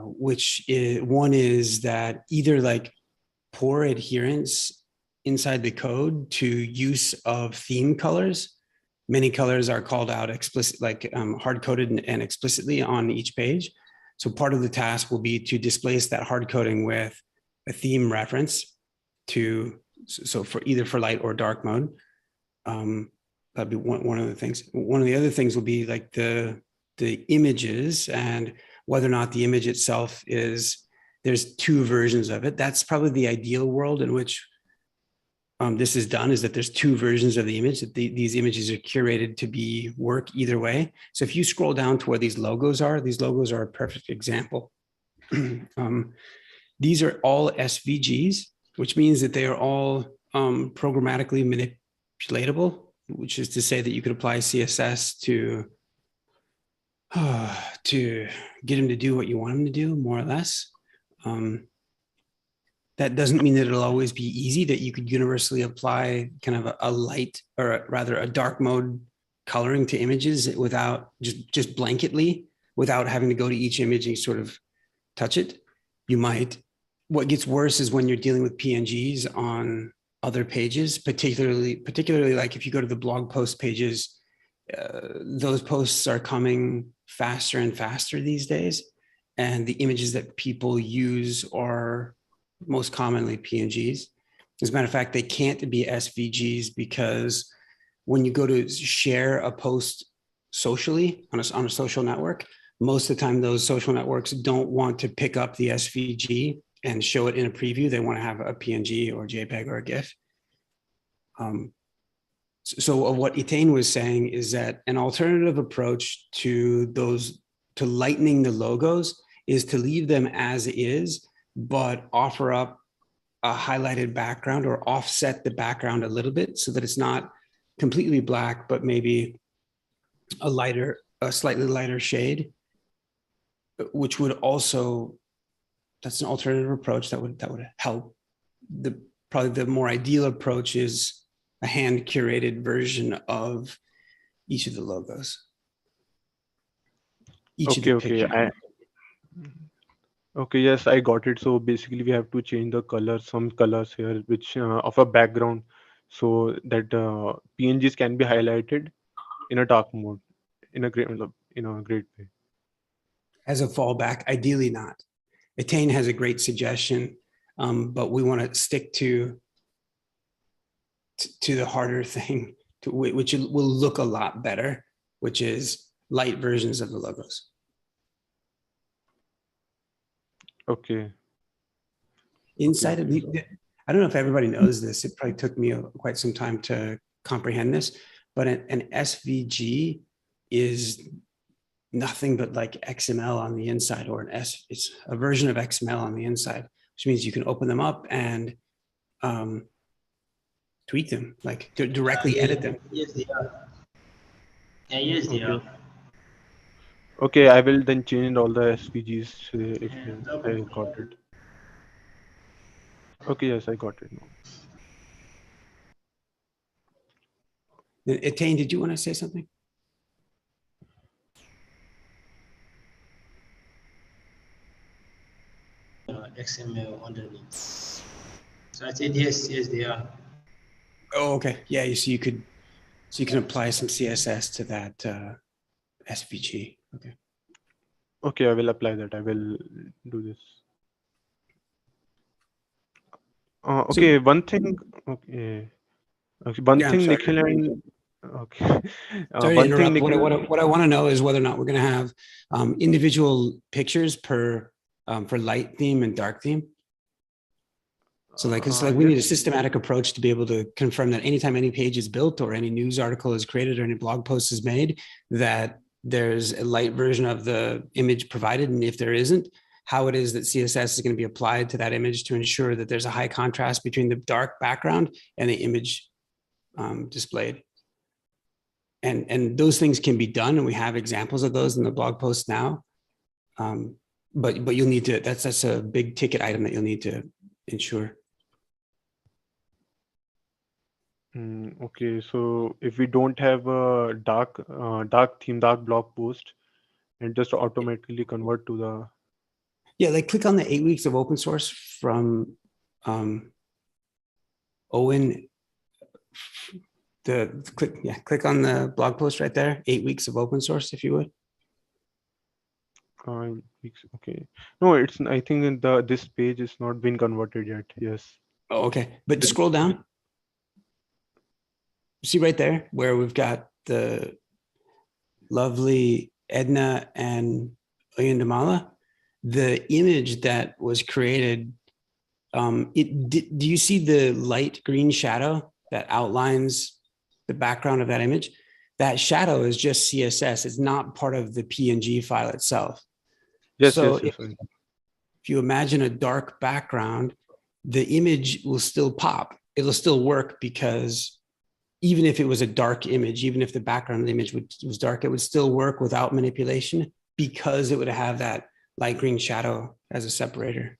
which is, one is that either like poor adherence inside the code to use of theme colors. Many colors are called out explicit, like hard coded and explicitly on each page. So part of the task will be to displace that hard coding with a theme reference to, so for either for light or dark mode. That'd be one of the things. One of the other things will be like the images and whether or not the image itself is, there's two versions of it. That's probably the ideal world in which this is done, is that there's two versions of the image, that these images are curated to be work either way. So if you scroll down to where these logos are a perfect example. These are all SVGs, which means that they are all programmatically manipulatable, which is to say that you could apply CSS to get them to do what you want them to do, more or less. That doesn't mean that it'll always be easy, that you could universally apply kind of a light, or rather a dark mode coloring to images without just blanketly, without having to go to each image and sort of touch it. You might. What gets worse is when you're dealing with PNGs on other pages, particularly like if you go to the blog post pages, those posts are coming faster and faster these days. And the images that people use are most commonly PNGs. As a matter of fact, they can't be SVGs because when you go to share a post socially on a social network, most of the time those social networks don't want to pick up the SVG and show it in a preview. They want to have a PNG or JPEG or a GIF. So what Etain was saying is that an alternative approach to lightening the logos is to leave them as is, but offer up a highlighted background or offset the background a little bit so that it's not completely black, but maybe a slightly lighter shade, which would also, that's an alternative approach that would help. Probably the more ideal approach is a hand curated version of each of the logos. Okay, yes, I got it. So basically, we have to change the color, some colors here, which of a background, so that PNGs can be highlighted in a dark mode, in a great way. As a fallback, ideally not. Etain has a great suggestion, but we want to stick to the harder thing, which will look a lot better, which is light versions of the logos. Okay. Inside of I don't know if everybody knows this. It probably took me quite some time to comprehend this, but an SVG is nothing but like XML on the inside, or it's a version of XML on the inside, which means you can open them up and tweak them, like directly edit them. Yes, they are. Yeah, yes, they are. Okay, I will then change all the SVGs if I got it. Okay, yes, I got it now. Etain, did you want to say something? XML underneath. So I said yes, they are. Oh, okay. Yeah, so you can apply some CSS to that SVG. Okay. Okay, I will apply that. I will do this. Okay, one thing. Okay, one thing, Nikhil, and okay. Sorry to interrupt. What I want to know is whether or not we're going to have individual pictures per for light theme and dark theme. So we need a systematic approach to be able to confirm that anytime any page is built or any news article is created or any blog post is made, that there's a light version of the image provided. And if there isn't, how it is that CSS is going to be applied to that image to ensure that there's a high contrast between the dark background and the image displayed. And those things can be done, and we have examples of those in the blog post now. But you'll need to, that's a big ticket item that you'll need to ensure. Okay, so if we don't have a dark theme, dark blog post, and just automatically convert to the. Yeah, like click on the 8 weeks of open source from Owen. Click on the blog post right there. 8 weeks of open source, if you would. Weeks. Okay. No, it's. I think in this page is not been converted yet. Yes. Oh, okay. But scroll down. See right there where we've got the lovely Edna and Oyundamala. The image that was created, do you see the light green shadow that outlines the background of that image? That shadow is just CSS. It's not part of the PNG file itself. Yes. So Yes. if you imagine a dark background, the image will still pop. It'll still work because even if it was a dark image, even if the background of the image was dark, it would still work without manipulation because it would have that light green shadow as a separator.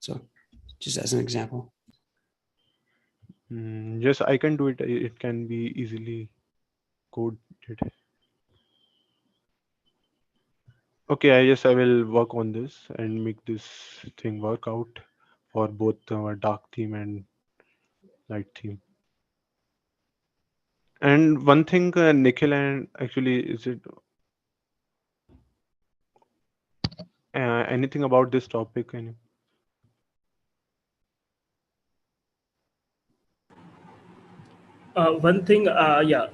So just as an example. Yes, I can do it. It can be easily coded. Okay, I will work on this and make this thing work out for both dark theme and light theme. And one thing, Nikhil, and actually, is it anything about this topic? One thing,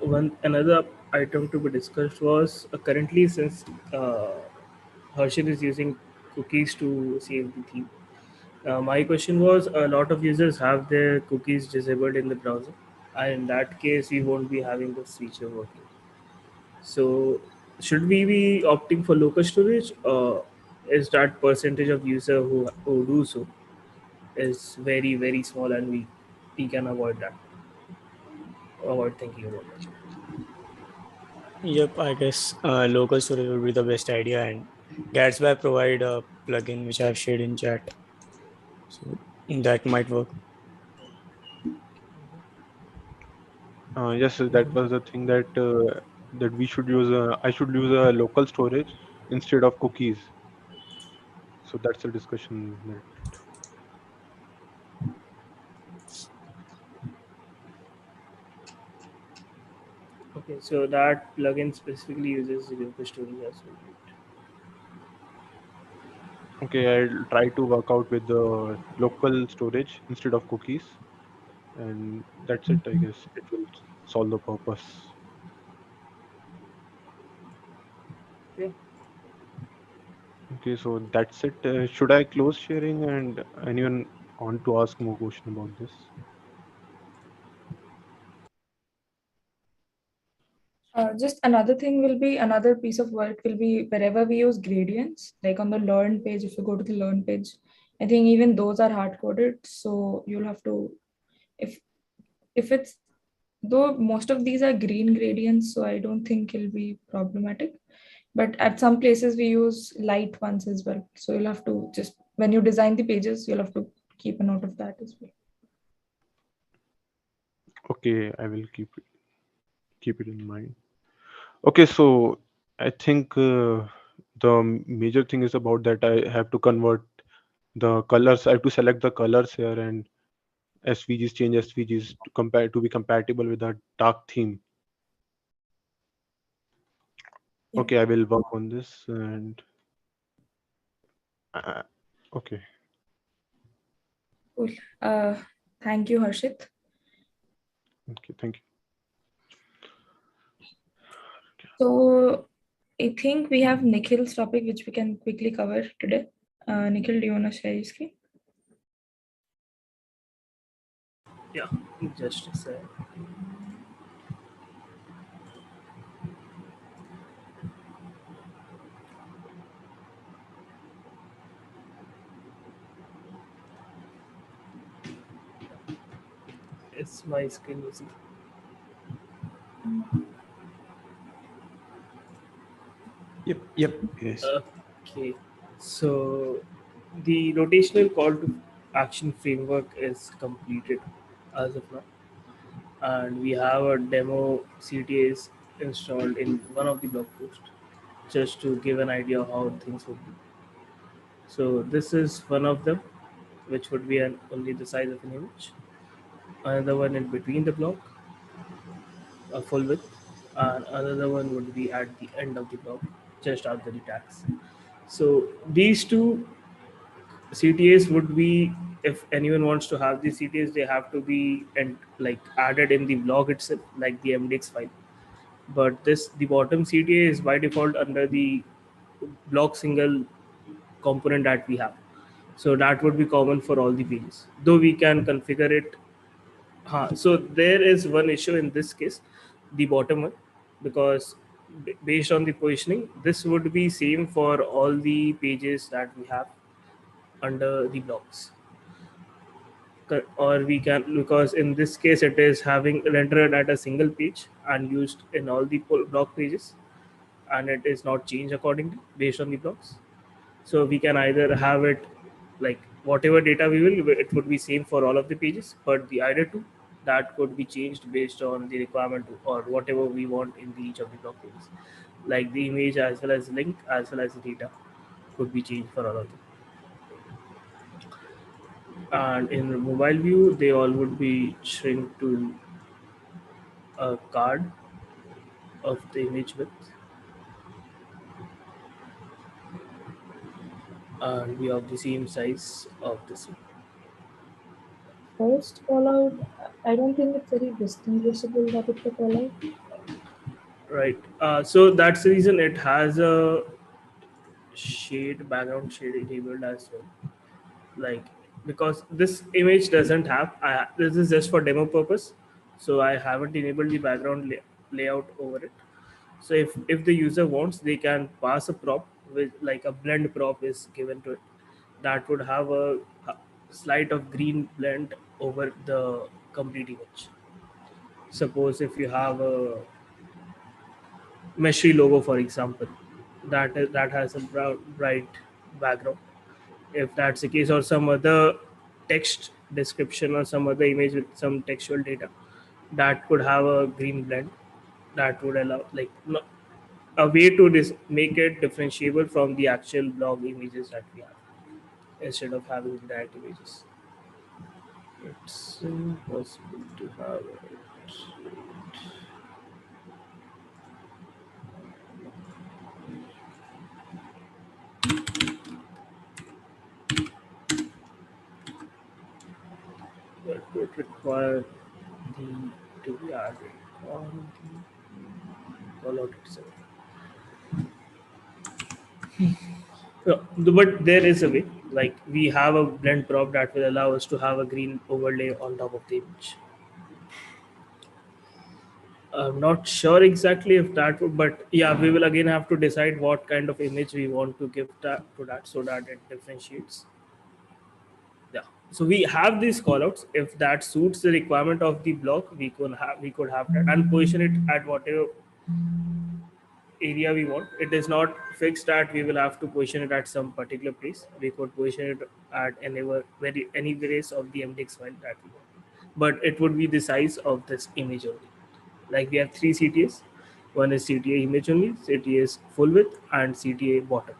one another item to be discussed was currently, since Harshit is using cookies to save the theme. My question was, a lot of users have their cookies disabled in the browser, and in that case, we won't be having this feature working. So, should we be opting for local storage, or is that percentage of user who do so is very very small, and we can avoid that, avoid thinking about that? Yep, I guess local storage would be the best idea, and Gatsby provide a plugin which I've shared in chat, so that might work. Yes, that was the thing that we should use. I should use a local storage instead of cookies. So that's a discussion. Okay, so that plugin specifically uses local storage as well. Okay, I'll try to work out with the local storage instead of cookies, and that's it. I guess it will solve the purpose. Okay. Okay, so that's it. Should I close sharing and anyone want to ask more question about this? Just another thing will be another piece of work will be wherever we use gradients, like on the learn page. If you go to the learn page, I think even those are hard coded. So you'll have to, if it's, though most of these are green gradients, so I don't think it'll be problematic. But at some places we use light ones as well. So you'll have to just, when you design the pages, you'll have to keep a note of that as well. Okay, I will keep it in mind. Okay, so I think the major thing is about that I have to convert the colors. I have to select the colors here and SVGs, change SVGs to be compatible with the dark theme. Yeah. Okay, I will work on this and uh, okay. Cool. Thank you, Harshit. Okay, thank you. So I think we have Nikhil's topic, which we can quickly cover today. Nikhil, do you want to share your screen? Yeah, just a sec. It's my screen music. Yep. Yes. Okay, so the rotational call to action framework is completed as of now, and we have a demo CTAs installed in one of the blog posts. just to give an idea of how things would be. So this is one of them, which would be only the size of an image. Another one in between the block, a full width, and another one would be at the end of the block, just after the tags. So these two CTAs would be, if anyone wants to have these CTAs, they have to be like added in the block itself, like the MDX file. But the bottom CTA is by default under the block single component that we have. So that would be common for all the pages, though we can configure it. So there is one issue in this case, the bottom one, because based on the positioning, this would be same for all the pages that we have under the blocks. Or we can, because in this case it is having rendered at a single page and used in all the block pages, and it is not changed accordingly based on the blocks. So we can either have it like whatever data we will, it would be same for all of the pages, but the either two that could be changed based on the requirement or whatever we want in each of the block pages, like the image as well as link as well as the data could be changed for all of them. And in the mobile view, they all would be shrink to a card of the image width, and we have the same size of this one. First call out, I don't think it's very distinguishable that it's a call out. Right. So that's the reason it has a background shade enabled as well. Like, because this image doesn't have, this is just for demo purpose, so I haven't enabled the background layout over it. So if the user wants, they can pass a prop with like a blend prop is given to it, that would have a slight of green blend over the complete image. Suppose if you have a Meshy logo, for example, that has a bright background. If that's the case, or some other text description or some other image with some textual data, that could have a green blend, that would allow like a way to make it differentiable from the actual blog images that we have, instead of having the direct images. It's possible to have it. But would require the to be added on the callout itself. Yeah, but there is a way. Like we have a blend prop that will allow us to have a green overlay on top of the image. I'm not sure exactly if that would, but yeah, we will again have to decide what kind of image we want to give to that so that it differentiates. Yeah. So we have these callouts. If that suits the requirement of the block, we could have that and position it at whatever area we want. It is not fixed that we will have to position it at some particular place. We could position it at any place of the MDX file that we want. But it would be the size of this image only. Like we have three CTAs. One is CTA image only, CTA is full width, and CTA bottom.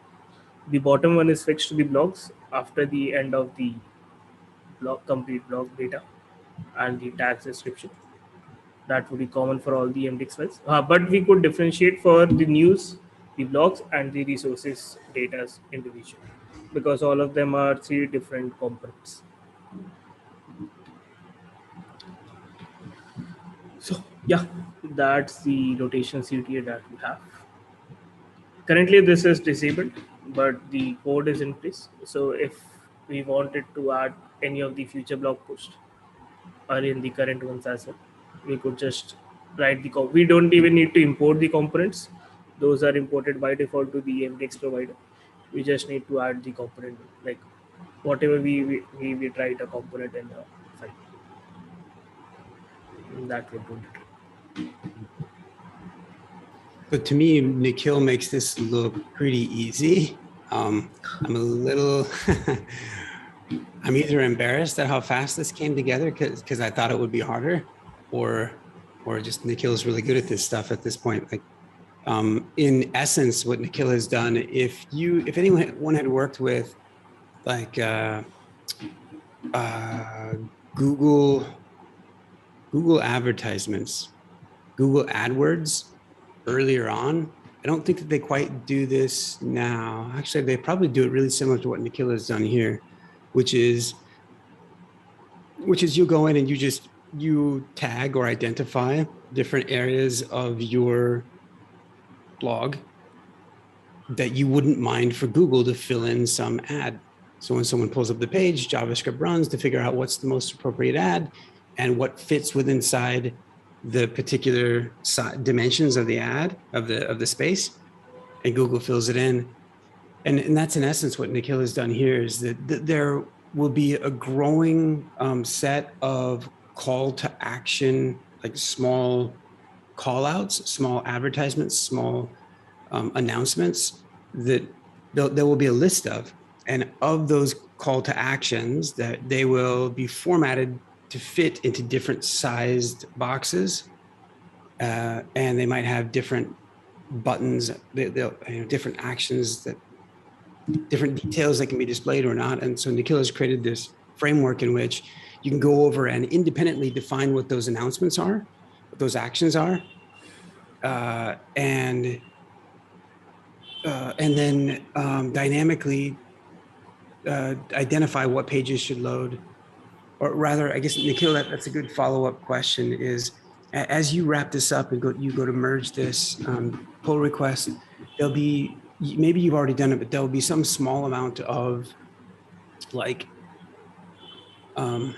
The bottom one is fixed to the blocks after the end of the complete block data and the tags description. That would be common for all the MDX files. But we could differentiate for the news, the blogs, and the resources data individually, because all of them are three different components. So yeah, that's the rotation CTA that we have. Currently, this is disabled, but the code is in place. So if we wanted to add any of the future blog posts or in the current ones as well, we could just write the code. We don't even need to import the components. Those are imported by default to the MDX provider. We just need to add the component, like whatever we write a component in the file. That would do it. So to me, Nikhil makes this look pretty easy. I'm a little, I'm either embarrassed at how fast this came together because I thought it would be harder, or just Nikhil's really good at this stuff at this point. Like, In essence, what Nikhil has done, if anyone had worked with like Google advertisements, Google AdWords earlier on, I don't think that they quite do this now. Actually, they probably do it really similar to what Nikhil has done here, which is you go in and you tag or identify different areas of your blog that you wouldn't mind for Google to fill in some ad. So when someone pulls up the page, JavaScript runs to figure out what's the most appropriate ad and what fits with inside the particular dimensions of the ad of the space, and Google fills it in. And that's in essence what Nikhil has done here, is that there will be a growing set of call to action, like small call outs, small advertisements, small announcements that there will be a list of. And of those call to actions, that they will be formatted to fit into different sized boxes. And they might have different buttons, they'll different actions, that different details that can be displayed or not. And so Nikhil has created this framework in which you can go over and independently define what those announcements are, what those actions are, and then dynamically identify what pages should load. Or rather, I guess, Nikhil, that's a good follow-up question, is as you wrap this up and you go to merge this pull request, there'll be, maybe you've already done it, but there'll be some small amount of like, how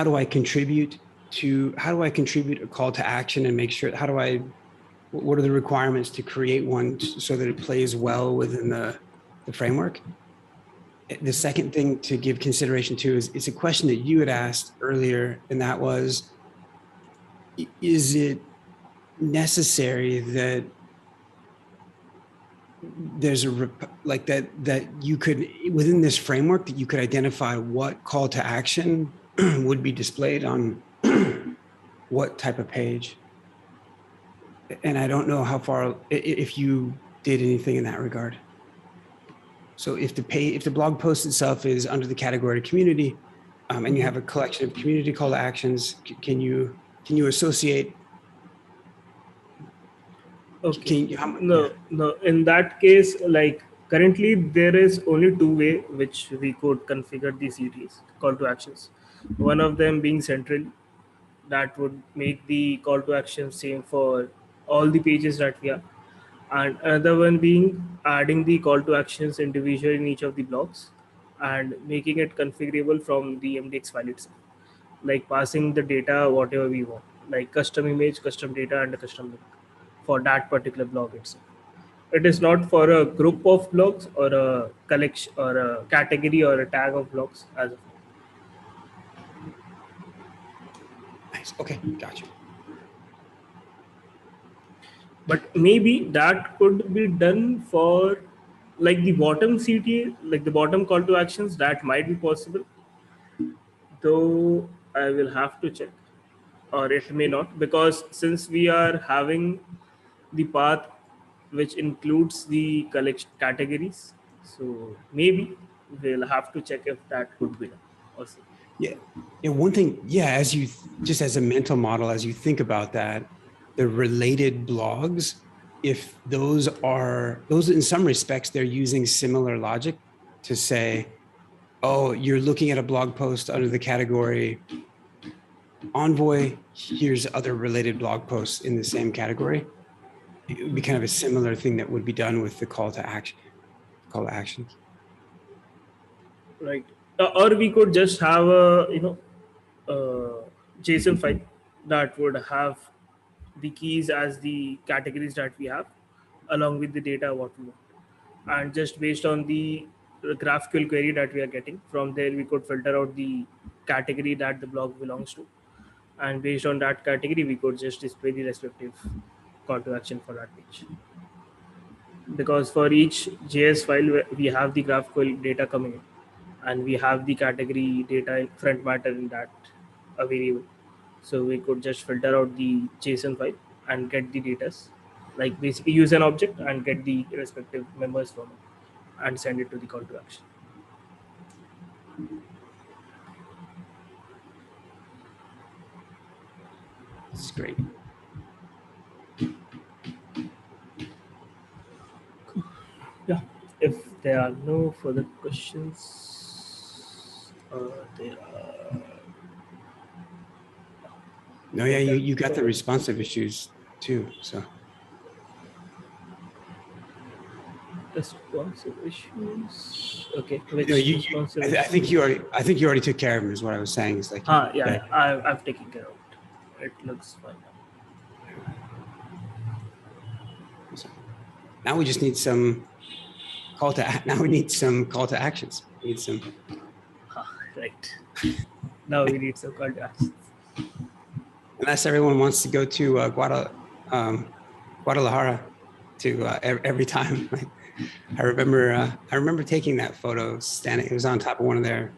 do I contribute a call to action and make sure, what are the requirements to create one so that it plays well within the framework? The second thing to give consideration to is, it's a question that you had asked earlier, and that was, is it necessary that there's that you could, within this framework, that you could identify what call to action would be displayed on what type of page? And I don't know how far, if you did anything in that regard. So if the blog post itself is under the category community, and you have a collection of community call to actions, can you associate? Okay. No. In that case, like currently there is only two way which we could configure the CTAs, call to actions. One of them being central, that would make the call to action same for all the pages that we have, and another one being adding the call to actions individually in each of the blocks and making it configurable from the MDX file itself, like passing the data whatever we want, like custom image, custom data, and a custom link for that particular blog itself. It is not for a group of blogs or a collection or a category or a tag of blogs as of now. Nice. Okay, gotcha. But maybe that could be done for like the bottom CTA, like the bottom call to actions, that might be possible, though I will have to check, or it may not, because since we are having the path which includes the collection categories, so maybe we'll have to check if that could be done also. Yeah. One thing, as you, just as a mental model, as you think about that, the related blogs, if those in some respects, they're using similar logic to say, oh, you're looking at a blog post under the category Envoy, here's other related blog posts in the same category. It would be kind of a similar thing that would be done with the call to actions. Right. Or we could just have a JSON file that would have the keys as the categories that we have, along with the data what we want, and just based on the GraphQL query that we are getting from there, we could filter out the category that the blog belongs to, and based on that category, we could just display the respective call to action for that page. Because for each JS file, we have the GraphQL data coming in, and we have the category data in front matter in that a variable. So we could just filter out the JSON file and get the data, like basically use an object and get the respective members from it and send it to the call to action. It's great. Yeah, if there are no further questions, there are. No, yeah, you got the responsive issues too. So Responsive issues. Okay, which no, responsive I issues? think you already took care of them. Is what I was saying. Is like Yeah, I've taken care of it. It looks fine now. So now we just need some call to. Now we need some call to actions. We need some. Right. Now we need some call to actions. Unless everyone wants to go to Guadalajara to every time. Like, I remember taking that photo standing. It was on top of one of their.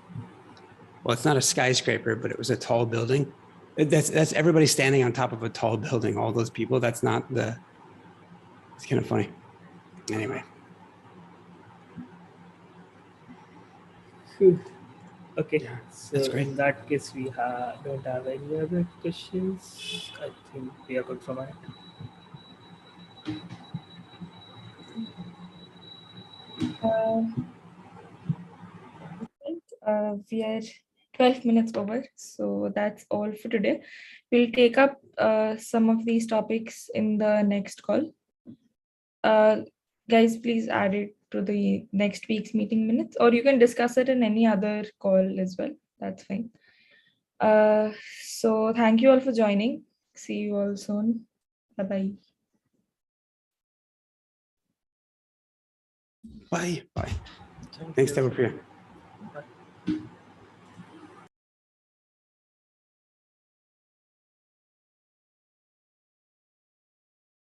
Well, it's not a skyscraper, but it was a tall building. That's everybody standing on top of a tall building. All those people. That's not the. It's kind of funny. Anyway. Okay, Yeah, so that's great. in that case, we don't have any other questions. I think we are good for my end. We are 12 minutes over, so that's all for today. We'll take up some of these topics in the next call. Guys, please add it to the next week's meeting minutes, or you can discuss it in any other call as well. That's fine. So thank you all for joining. See you all soon. Bye-bye. Bye. Thanks, Deborah.